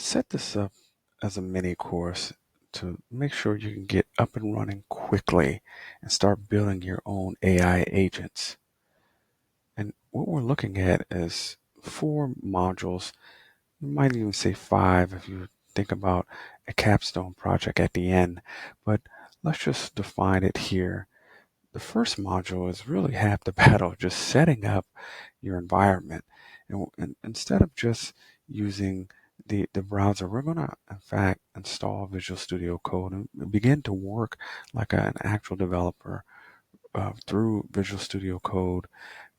set this up as a mini course to make sure you can get up and running quickly and start building your own AI agents. And what we're looking at is 4 modules. You might even say 5 if you think about a capstone project at the end, but let's just define it here. The first module is really half the battle, just setting up your environment. And instead of just using the browser, we're going to, in fact, install Visual Studio Code and begin to work like an actual developer through Visual Studio Code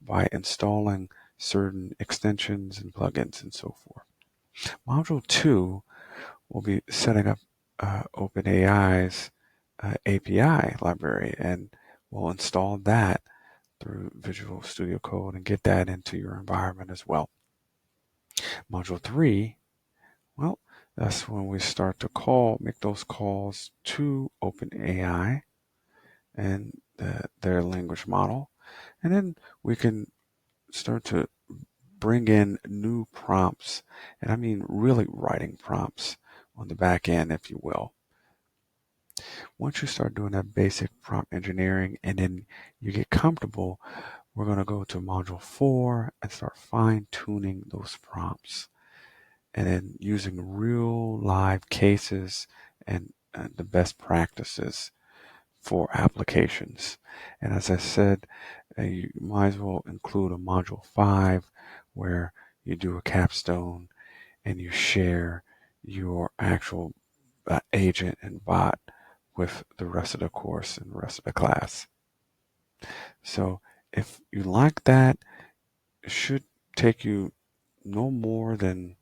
by installing certain extensions and plugins and so forth. Module 2 will be setting up OpenAI's API library, and we'll install that through Visual Studio Code and get that into your environment as well. Module 3, well, that's when we start to make those calls to OpenAI and their language model. And then we can start to bring in new prompts, and I mean really writing prompts on the back end, if you will. Once you start doing that basic prompt engineering and then you get comfortable, we're going to go to module 4 and start fine-tuning those prompts and then using real live cases and the best practices for applications. And as I said, you might as well include a module 5 where you do a capstone and you share your actual agent and bot with the rest of the course and the rest of the class. So if you like that, it should take you no more than,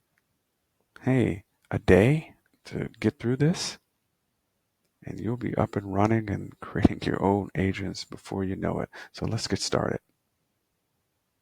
hey, a day to get through this, and you'll be up and running and creating your own agents before you know it. So let's get started.